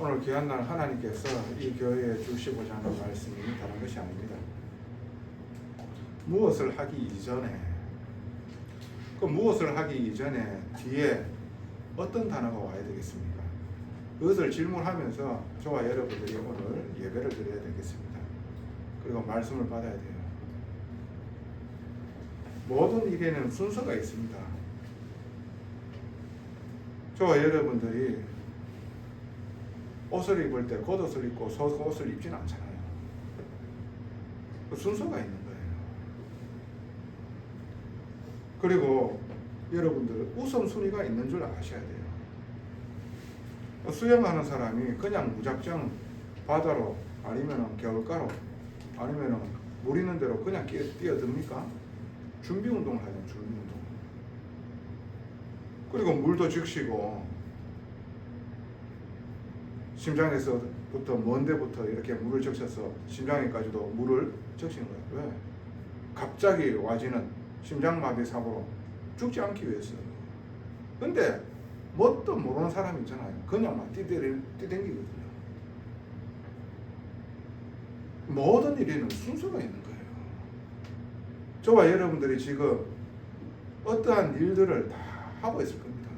오늘 귀한 날 하나님께서 이 교회에 주시고자 하는 말씀이 다른 것이 아닙니다. 무엇을 하기 이전에, 그 무엇을 하기 이전에 뒤에 어떤 단어가 와야 되겠습니까? 그것을 질문하면서 저와 여러분들이 오늘 예배를 드려야 되겠습니다. 그리고 말씀을 받아야 돼요. 모든 일에는 순서가 있습니다. 저와 여러분들이 옷을 입을 때 겉옷을 입고 속옷을 입지는 않잖아요. 그 순서가 있는 거예요. 그리고 여러분들 우선순위가 있는 줄 아셔야 돼요. 수영하는 사람이 그냥 무작정 바다로 아니면 겨울가로 아니면 물 있는 데로 그냥 뛰어듭니까? 준비운동을 하죠. 준비운동. 그리고 물도 적시고 심장에서부터 먼 데부터 이렇게 물을 적셔서 심장에까지도 물을 적시는 거예요. 왜? 갑자기 와지는 심장마비 사고로 죽지 않기 위해서. 근데 뭣도 모르는 사람이 있잖아요. 그냥 막 뛰댕기거든요. 모든 일에는 순서가 있는 거예요. 저와 여러분들이 지금 어떠한 일들을 다 하고 있을 겁니다.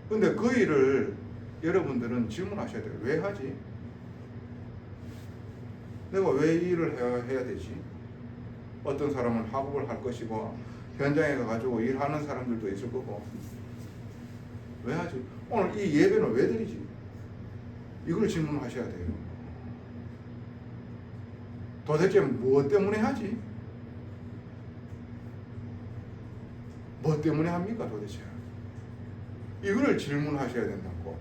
근데 그 일을 여러분들은 질문하셔야 돼요. 왜 하지? 내가 왜 이 일을 해야 되지? 어떤 사람은 학업을 할 것이고 현장에 가가지고 일하는 사람들도 있을 거고. 왜 하지? 오늘 이 예배는 왜 드리지? 이걸 질문하셔야 돼요. 도대체 무엇 때문에 하지? 뭐 때문에 합니까 도대체? 이걸 질문하셔야 된다고.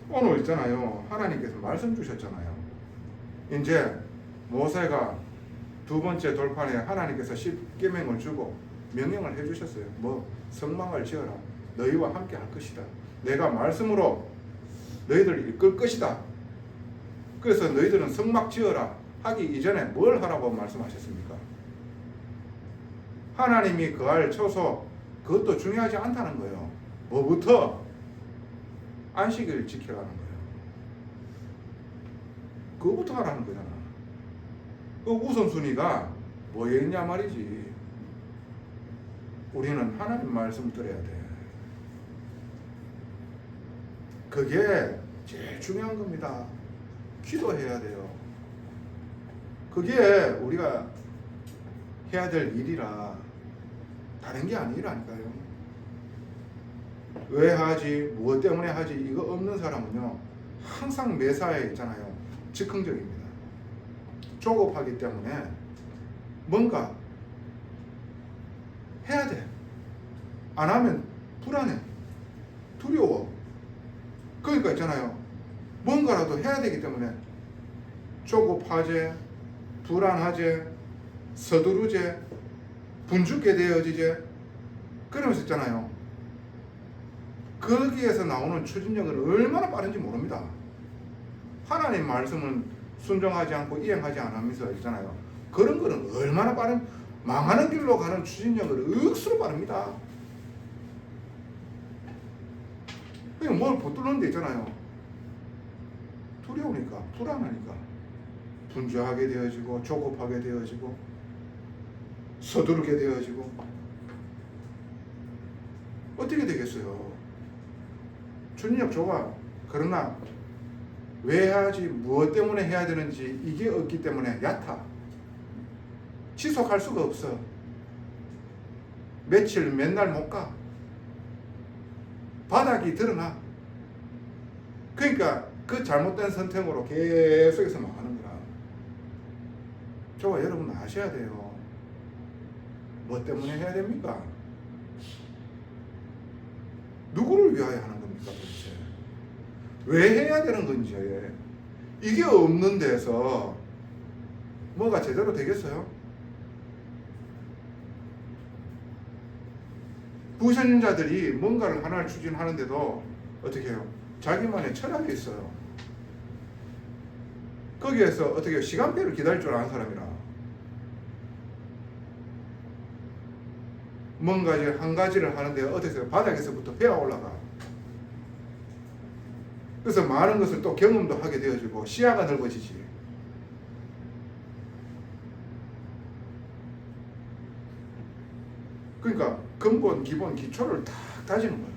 오늘 있잖아요. 하나님께서 말씀 주셨잖아요. 이제 모세가 두 번째 돌판에 하나님께서 십계명을 주고 명령을 해주셨어요. 뭐 성막을 지어라. 너희와 함께 할 것이다. 내가 말씀으로 너희들을 이끌 것이다. 그래서 너희들은 성막 지어라 하기 이전에 뭘 하라고 말씀하셨습니까? 하나님이 거할 처소, 그것도 중요하지 않다는 거예요. 뭐부터? 안식일을 지켜가는 거예요. 그거부터 하라는 거잖아. 그 우선순위가 뭐에 있냐 말이지. 우리는 하나님 말씀 들어야 돼. 그게 제일 중요한 겁니다. 기도해야 돼요. 그게 우리가 해야 될 일이라 다른 게 아니라니까요. 왜 하지? 무엇 때문에 하지? 이거 없는 사람은요 항상 매사에 있잖아요. 즉흥적입니다. 조급하기 때문에 뭔가 해야 돼. 안 하면 불안해. 두려워. 그러니까 있잖아요. 뭔가라도 해야 되기 때문에 조급하제, 불안하제, 서두르제, 분주게 되어지제. 그러면서 있잖아요. 거기에서 나오는 추진력은 얼마나 빠른지 모릅니다. 하나님 말씀은 순종하지 않고 이행하지 않으면서 있잖아요. 그런 거는 얼마나 빠른, 망하는 길로 가는 추진력은 억수로 빠릅니다. 그냥 뭘 붙들는 데 있잖아요. 두려우니까, 불안하니까 분주하게 되어지고 조급하게 되어지고 서두르게 되어지고 어떻게 되겠어요? 추진력 좋아. 그러나 왜 해야지, 무엇 때문에 해야 되는지 이게 없기 때문에 얕아. 지속할 수가 없어. 며칠, 몇 날 못 가. 바닥이 드러나. 그러니까 그 잘못된 선택으로 계속해서 망하는 거라. 저와 여러분 아셔야 돼요. 뭐 때문에 해야 됩니까? 누구를 위하여 하는 겁니까 도대체? 왜 해야 되는 건지. 이게 없는 데서 뭐가 제대로 되겠어요? 부선자들이 뭔가를 하나를 추진하는데도 어떻게 해요? 자기만의 철학이 있어요. 거기에서 어떻게 시간표를 기다릴 줄 아는 사람이라 뭔가 이제 한 가지를 하는데 어떻게 해요? 바닥에서부터 배어 올라가. 그래서 많은 것을 또 경험도 하게 되어지고 시야가 넓어지지. 그러니까 근본, 기본, 기초를 딱 다지는 거예요.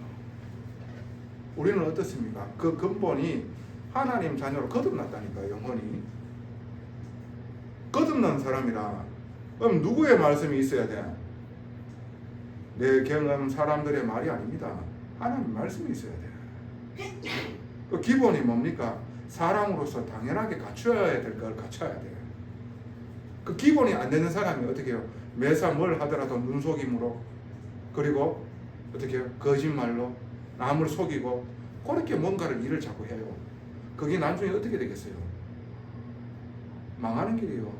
우리는 어떻습니까? 그 근본이 하나님 자녀로 거듭났다니까, 영혼이. 거듭난 사람이라. 그럼 누구의 말씀이 있어야 돼? 내 경험, 사람들의 말이 아닙니다. 하나님 말씀이 있어야 돼. 그 기본이 뭡니까? 사람으로서 당연하게 갖춰야 될 걸 갖춰야 돼. 그 기본이 안 되는 사람이 어떻게 해요? 매사 뭘 하더라도 눈속임으로, 그리고 어떻게 해요? 거짓말로 남을 속이고 그렇게 뭔가를 일을 자꾸 해요. 그게 나중에 어떻게 되겠어요? 망하는 길이에요.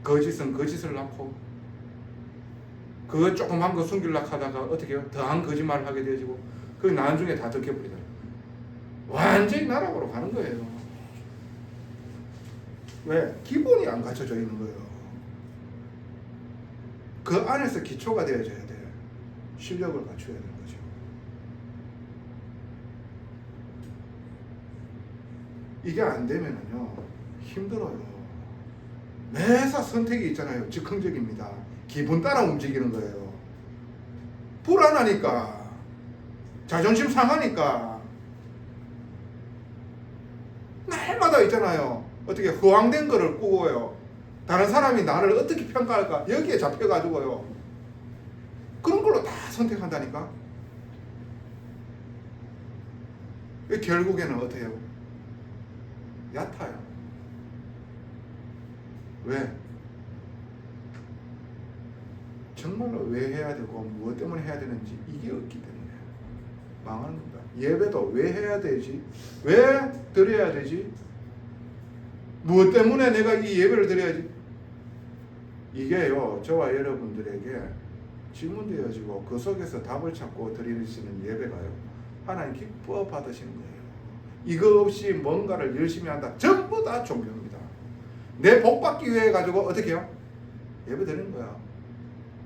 거짓은 거짓을 낳고, 그 조그만 거 숨기려고 하다가 어떻게 해요? 더한 거짓말을 하게 되어지고, 그 나중에 다 들켜버리다. 완전히 나락으로 가는 거예요. 왜? 기본이 안 갖춰져 있는 거예요. 그 안에서 기초가 되어져야 돼. 실력을 갖춰야 되는 거죠. 이게 안 되면은요, 힘들어요. 매사 선택이 있잖아요. 즉흥적입니다. 기분 따라 움직이는 거예요. 불안하니까, 자존심 상하니까, 날마다 있잖아요. 어떻게 허황된 거를 꾸고요. 다른 사람이 나를 어떻게 평가할까 여기에 잡혀가지고요. 그런 걸로 다 선택한다니까. 결국에는 어떻게 해요? 얕아요. 왜? 정말로 왜 해야 되고 무엇 때문에 해야 되는지 이게 없기 때문에 망하는 겁니다. 예배도 왜 해야 되지? 왜 드려야 되지? 무엇 때문에 내가 이 예배를 드려야지? 이게요, 저와 여러분들에게 질문되어지고 그 속에서 답을 찾고 드리시는 예배가요, 하나님 기뻐 받으시는 거예요. 이거 없이 뭔가를 열심히 한다, 전부 다 종교입니다. 내 복 받기 위해 가지고 어떻게 해요? 예배 드리는 거야.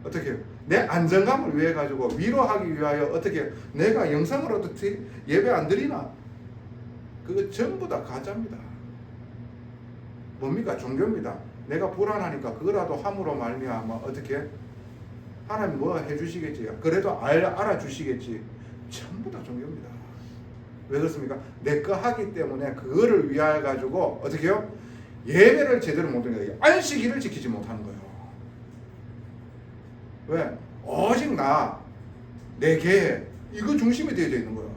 어떻게 해요? 내 안정감을 위해 가지고 위로하기 위하여 어떻게 해요? 내가 영상을 어떻게 예배 안 드리나? 그거 전부 다 가짜입니다. 뭡니까? 종교입니다. 내가 불안하니까 그거라도 함으로 말미암아 어떻게 하나님 뭐 해주시겠지, 그래도 알아주시겠지. 전부 다 종교입니다. 왜 그렇습니까? 내 거 하기 때문에 그거를 위하여 가지고 어떻게 해요? 예배를 제대로 못하는 거예요. 안식일을 지키지 못하는 거예요. 왜? 오직 내게 이거 중심이 되어져 있는 거예요.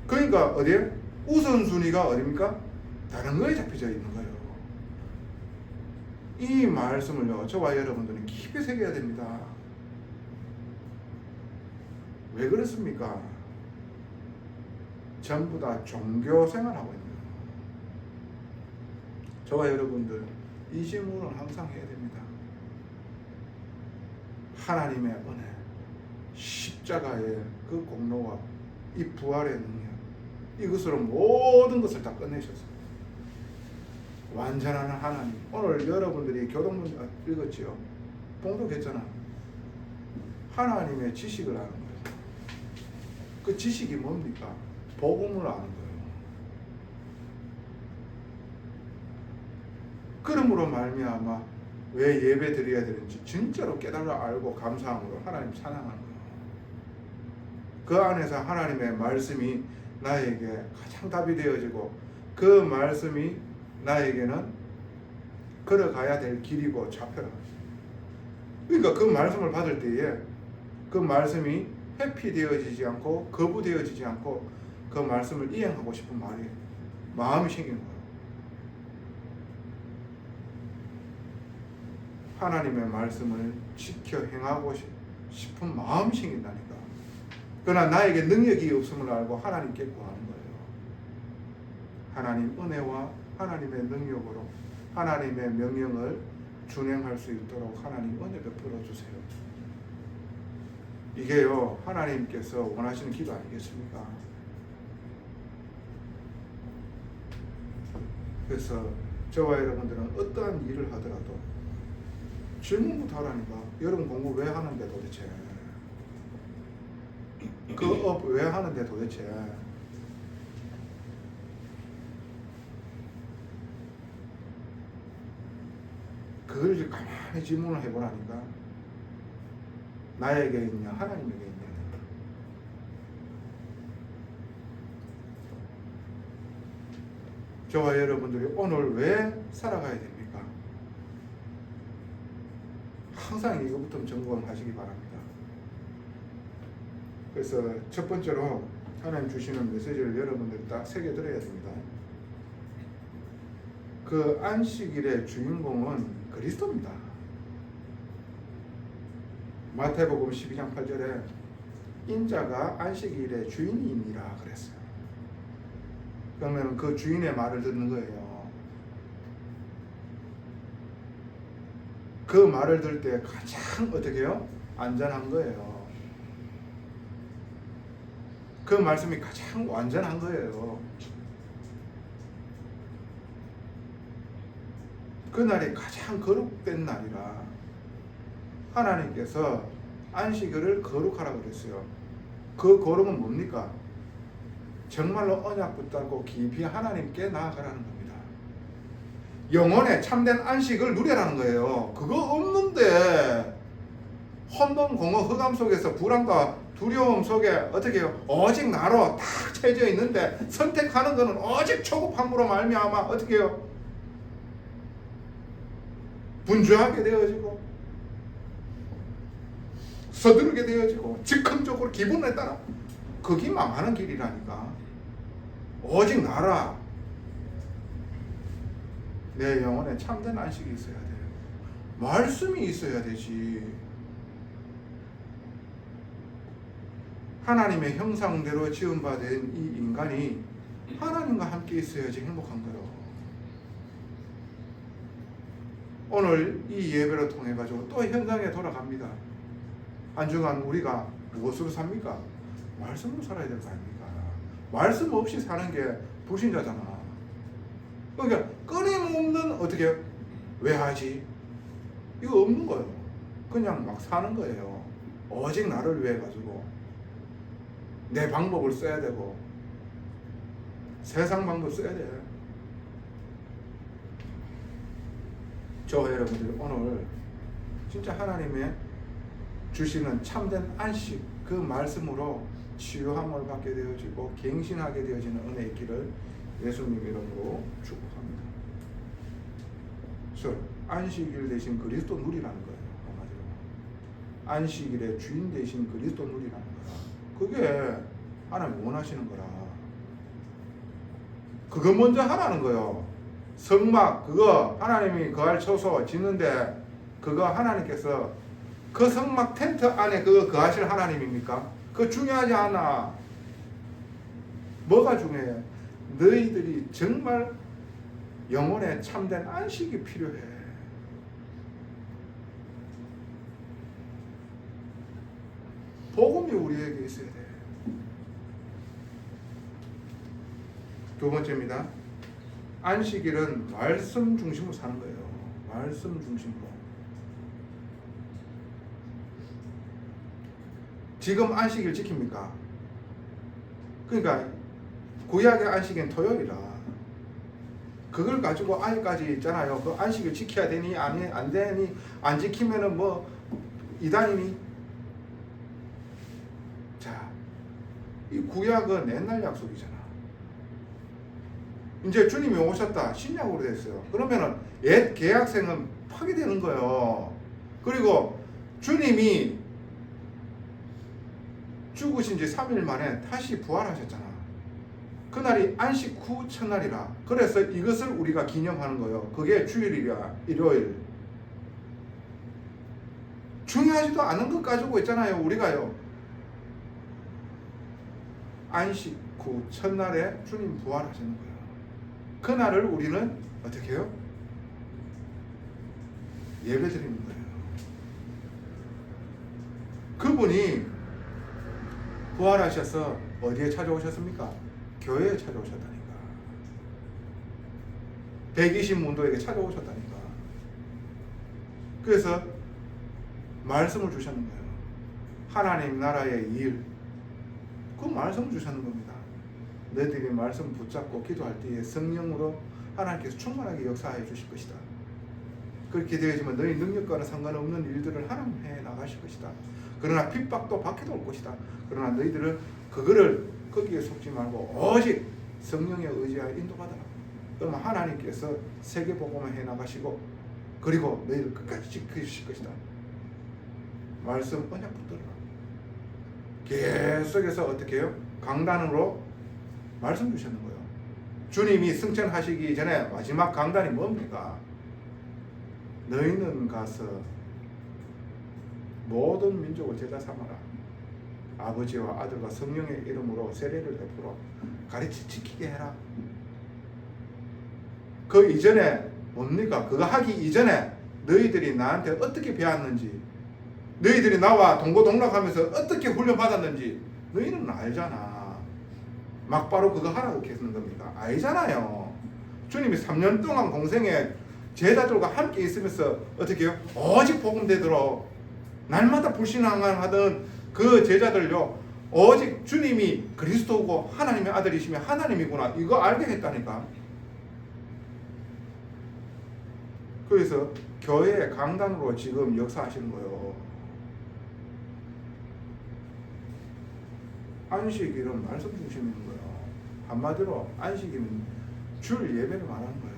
그러니까 어디에? 우선순위가 어디입니까? 다른 거에 잡혀져 있는 거예요. 이 말씀을요, 저와 여러분들은 깊이 새겨야 됩니다. 왜 그렇습니까? 전부 다 종교 생활하고 있는 거예요. 저와 여러분들 이 질문을 항상 해야 됩니다. 하나님의 은혜, 십자가의 그 공로와 이 부활의 능력, 이것으로 모든 것을 다 끝내셨어요. 완전한 하나님. 오늘 여러분들이 교동문 읽었지요? 봉독했잖아. 하나님의 지식을 아는 거예요. 그 지식이 뭡니까? 복음을 아는 거예요. 그러므로 말미암아 왜 예배 드려야 되는지 진짜로 깨달아 알고 감사함으로 하나님 찬양하는 거예요. 그 안에서 하나님의 말씀이 나에게 가장 답이 되어지고, 그 말씀이 나에게는 걸어가야 될 길이고 좌표라. 그러니까 그 말씀을 받을 때에 그 말씀이 회피되어지지 않고 거부되어지지 않고 그 말씀을 이행하고 싶은 마음이 생기는 거예요. 하나님의 말씀을 지켜 행하고 싶은 마음이 생긴다니까. 그러나 나에게 능력이 없음을 알고 하나님께 구하는 거예요. 하나님 은혜와 하나님의 능력으로 하나님의 명령을 준행할 수 있도록 하나님 은혜 베풀어 주세요. 이게요, 하나님께서 원하시는 기도 아니겠습니까? 그래서 저와 여러분들은 어떠한 일을 하더라도 질문부터 하라니까. 여러분 공부 왜 하는데 도대체? 그 그 업 왜 하는데 도대체? 그걸 이제 가만히 질문을 해보라니까. 나에게 있냐 하나님에게 있냐. 저와 여러분들이 오늘 왜 살아가야 됩니까? 항상 이것부터 점검하시기 바랍니다. 그래서 첫 번째로 하나님 주시는 메시지를 여러분들이 딱 새겨들어야 됩니다. 그 안식일의 주인공은 그리스도입니다. 마태복음 12장 8절에 인자가 안식일의 주인이니라 그랬어요. 그러면 그 주인의 말을 듣는 거예요. 그 말을 들을 때 가장 어떻게 해요? 안전한 거예요. 그 말씀이 가장 완전한 거예요. 그날이 가장 거룩된 날이라 하나님께서 안식일을 거룩하라고 그랬어요. 그 거룩은 뭡니까? 정말로 언약 붙들고 깊이 하나님께 나아가라는 겁니다. 영혼의 참된 안식을 누리라는 거예요. 그거 없는데 혼돈, 공허, 흑암 속에서 불안과 두려움 속에 어떻게 해요? 오직 나로 딱 채져 있는데 선택하는 것은 오직 초급함으로 말미암아 어떻게 해요? 분주하게 되어지고 서두르게 되어지고 즉흥적으로 기분에 따라 그게 망하는 길이라니까. 오직 나라. 내 영혼에 참된 안식이 있어야 돼요. 말씀이 있어야 되지. 하나님의 형상대로 지음받은 이 인간이 하나님과 함께 있어야지 행복한 거예요. 오늘 이 예배를 통해 가지고 또 현장에 돌아갑니다. 한 주간 우리가 무엇으로 삽니까? 말씀으로 살아야 될 거 아닙니까? 말씀 없이 사는 게 불신자잖아. 그러니까 끊임없는 어떻게 왜 하지? 이거 없는 거예요. 그냥 막 사는 거예요. 오직 나를 위해 가지고 내 방법을 써야 되고 세상 방법 써야 돼. 저와 여러분들이 오늘 진짜 하나님의 주시는 참된 안식 그 말씀으로 치유함을 받게 되어지고 갱신하게 되어지는 은혜의 있기를 예수님 이름으로 축복합니다. 그래서 안식일 대신 그리스도 누리라는 거예요. 한마디로 안식일의 주인 대신 그리스도 누리라는 거야. 그게 하나님 원하시는 거라. 그거 먼저 하라는 거예요. 성막 그거 하나님이 거할 처소 짓는데 그거 하나님께서 그 성막 텐트 안에 그거 거하실 하나님입니까? 그거 중요하지 않아. 뭐가 중요해? 너희들이 정말 영혼에 참된 안식이 필요해. 복음이 우리에게 있어야 돼. 두 번째입니다. 안식일은 말씀 중심으로 사는 거예요. 말씀 중심으로. 지금 안식일 지킵니까? 그러니까 구약의 안식일은 토요일이라. 그걸 가지고 아직까지 있잖아요. 그 안식일 지켜야 되니 안 되니 안 지키면은 뭐 이단이니. 자, 이 구약은 옛날 약속이잖아. 이제 주님이 오셨다. 신약으로 됐어요. 그러면은 옛 계약생은 파괴되는 거예요. 그리고 주님이 죽으신 지 3일 만에 다시 부활하셨잖아. 그날이 안식 후 첫날이라. 그래서 이것을 우리가 기념하는 거예요. 그게 주일이야. 일요일. 중요하지도 않은 것 가지고 있잖아요. 우리가요. 안식 후 첫날에 주님 부활하시는 거예요. 그날을 우리는 어떻게 해요? 예배 드리는 거예요. 그분이 부활하셔서 어디에 찾아오셨습니까? 교회에 찾아오셨다니까. 120문도에게 찾아오셨다니까. 그래서 말씀을 주셨는 거예요. 하나님 나라의 일, 그 말씀 주셨는 겁니다. 너희들이 말씀 붙잡고 기도할 때에 성령으로 하나님께서 충만하게 역사해 주실 것이다. 그렇게 되어지면 너희 능력과는 상관없는 일들을 하나님 해 나가실 것이다. 그러나 핍박도 박해도 올 것이다. 그러나 너희들은 그거를 거기에 속지 말고 오직 성령에 의지하여 인도받아라. 그러면 하나님께서 세계복음을 해 나가시고 그리고 너희를 끝까지 지키실 것이다. 말씀 언약 붙들어라. 계속해서 어떻게 해요? 강단으로 말씀 주셨는 거예요. 주님이 승천하시기 전에 마지막 강단이 뭡니까? 너희는 가서 모든 민족을 제자 삼아라. 아버지와 아들과 성령의 이름으로 세례를 베풀어 가르치 지키게 해라. 그 이전에 뭡니까? 그거 하기 이전에 너희들이 나한테 어떻게 배웠는지, 너희들이 나와 동고동락하면서 어떻게 훈련받았는지 너희는 알잖아. 막바로 그거 하라고 했는 겁니까? 아니잖아요. 주님이 3년 동안 공생에 제자들과 함께 있으면서 어떻게 해요? 오직 복음 되도록 날마다 불신앙하던 그 제자들요, 오직 주님이 그리스도고 하나님의 아들이시면 하나님이구나 이거 알게 했다니까. 그래서 교회의 강단으로 지금 역사하시는 거예요. 안식일은 말씀 주시는 거예요. 한마디로 안식일은 줄 예배를 말하는 거예요.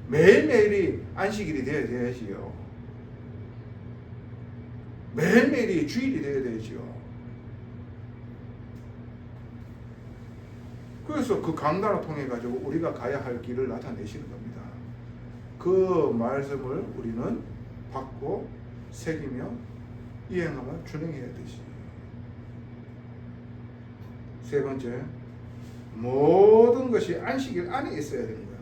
매일매일이 안식일이 되어야 되지요. 매일매일이 주일이 되어야 되지요. 그래서 그 강단을 통해 가지고 우리가 가야 할 길을 나타내시는 겁니다. 그 말씀을 우리는 받고 새기며 이행하며 준행해야 되지. 세 번째, 모든 것이 안식일 안에 있어야 되는 거예요.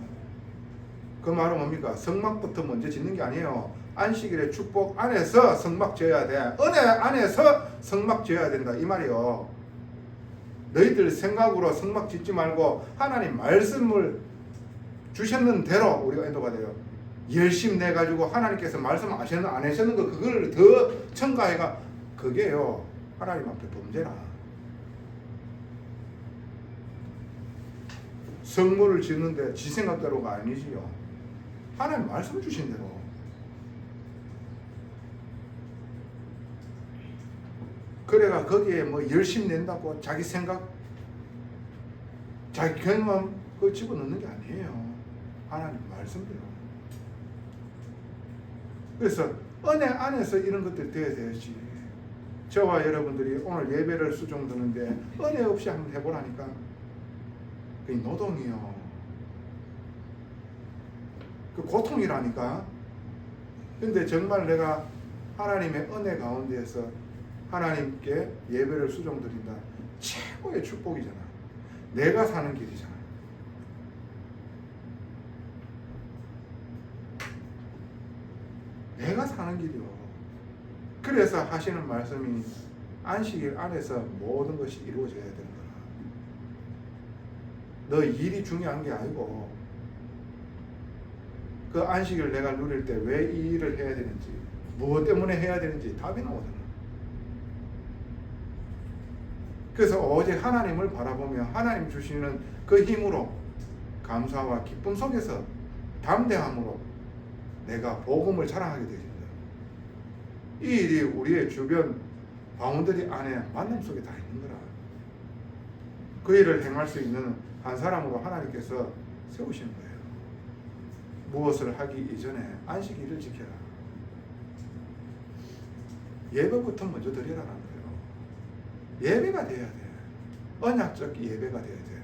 그 말은 뭡니까? 성막부터 먼저 짓는 게 아니에요. 안식일의 축복 안에서 성막 지어야 돼. 은혜 안에서 성막 지어야 된다 이 말이에요. 너희들 생각으로 성막 짓지 말고 하나님 말씀을 주셨는 대로 우리가 인도받아요. 열심 내 가지고 하나님께서 말씀 하셨는 안 하셨는 거 그걸 더 첨가해가 그게요 하나님 앞에 범죄라. 성물을 짓는데 지 생각대로가 아니지요. 하나님 말씀 주신 대로. 그래가 거기에 뭐 열심 낸다고 자기 생각, 자기 경험 그거 집어넣는 게 아니에요. 하나님 말씀대로. 그래서 은혜 안에서 이런 것들이 되어야 되지. 저와 여러분들이 오늘 예배를 수종 드는데 은혜 없이 한번 해보라니까. 그 노동이요. 그 고통이라니까. 근데 정말 내가 하나님의 은혜 가운데에서 하나님께 예배를 수종드린다. 최고의 축복이잖아. 내가 사는 길이잖아. 내가 사는 길이요. 그래서 하시는 말씀이 안식일 안에서 모든 것이 이루어져야 되는 거야. 너 일이 중요한 게 아니고 그 안식일 내가 누릴 때 왜 이 일을 해야 되는지 무엇 때문에 해야 되는지 답이 나오잖아. 그래서 오직 하나님을 바라보며 하나님 주시는 그 힘으로 감사와 기쁨 속에서 담대함으로 내가 복음을 자랑하게 되십니다. 이 일이 우리의 주변 바운더리 안에 만남 속에 다 있는 거라. 그 일을 행할 수 있는 한 사람으로 하나님께서 세우시는 거예요. 무엇을 하기 이전에 안식일을 지켜라. 예배부터 먼저 드리라는 거예요. 예배가 돼야 돼. 언약적 예배가 돼야 돼.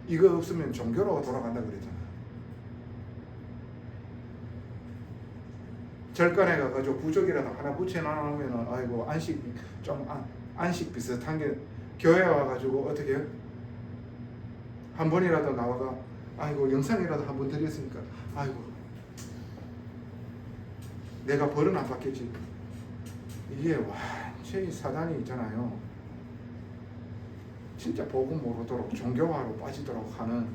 이거 없으면 종교로 돌아간다 그랬잖아. 절간에 가가지고 부적이라도 하나 붙여놔놓으면 아이고 안식 좀 안식 비슷한 게 교회 와가지고 어떻게 한 번이라도 나와가 아이고 영상이라도 한 번 드렸으니까 아이고 내가 벌은 안 받겠지. 이게 완전히 사단이 있잖아요. 진짜 복음 모르도록 종교화로 빠지도록 하는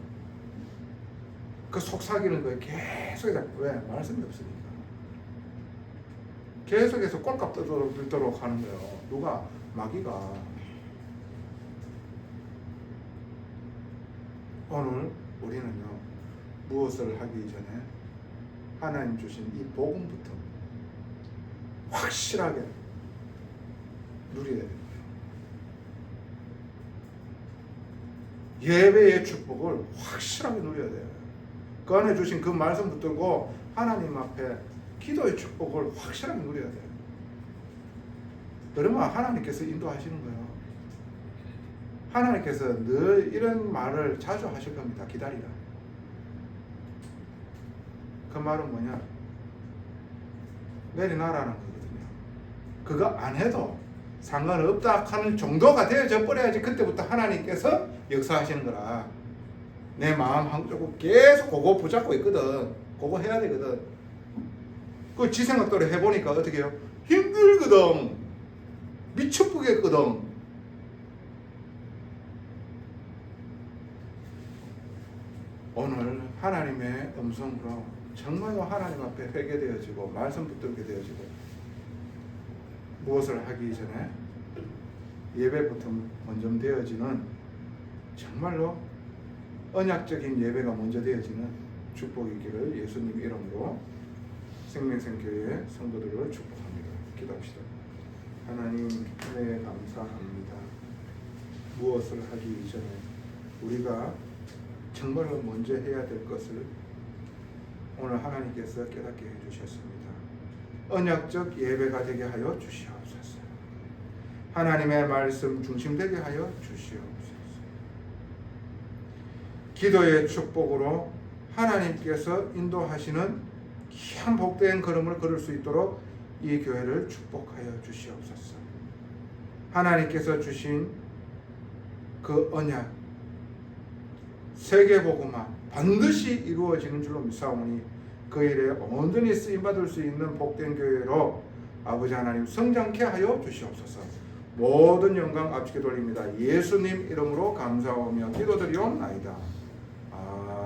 그 속삭이는 거에 계속 왜 말씀이 없으니까 계속해서 꼴값 들도록 하는 거예요. 누가? 마귀가. 오늘 우리는요, 무엇을 하기 전에 하나님 주신 이 복음부터 확실하게 누려야 돼요. 예배의 축복을 확실하게 누려야 돼요. 그 안에 주신 그 말씀 붙들고 하나님 앞에 기도의 축복을 확실하게 누려야 돼요. 그러면 하나님께서 인도하시는 거예요. 하나님께서 늘 이런 말을 자주 하실 겁니다. 기다리라. 그 말은 뭐냐? 내리나라는 거거든요. 그거 안 해도 상관없다 하는 정도가 되어져 버려야지 그때부터 하나님께서 역사하시는 거라. 내 마음 한쪽으로 계속 그거 붙잡고 있거든. 그거 해야 되거든. 그 지 생각대로 해보니까 어떻게 해요? 힘들거든. 미쳐보겠거든. 오늘 하나님의 음성으로 정말로 하나님 앞에 회개되어지고 말씀 붙들게 되어지고 무엇을 하기 전에 예배부터 먼저 되어지는 정말로 언약적인 예배가 먼저 되어지는 축복이 있기를 예수님 이름으로 생명생교회 성도들을 축복합니다. 기도합시다. 하나님 은혜에 감사합니다. 무엇을 하기 전에 우리가 정말로 먼저 해야 될 것을 오늘 하나님께서 깨닫게 해주셨습니다. 언약적 예배가 되게 하여 주시옵소서. 하나님의 말씀 중심되게 하여 주시옵소서. 기도의 축복으로 하나님께서 인도하시는 귀한 복된 걸음을 걸을 수 있도록 이 교회를 축복하여 주시옵소서. 하나님께서 주신 그 언약 세계복음화 반드시 이루어지는 줄로 믿사오니 그 일에 온전히 쓰임받을 수 있는 복된 교회로 아버지 하나님 성장케 하여 주시옵소서. 모든 영광 앞지게 돌립니다. 예수님 이름으로 감사하며 기도드리옵나이다. 아멘.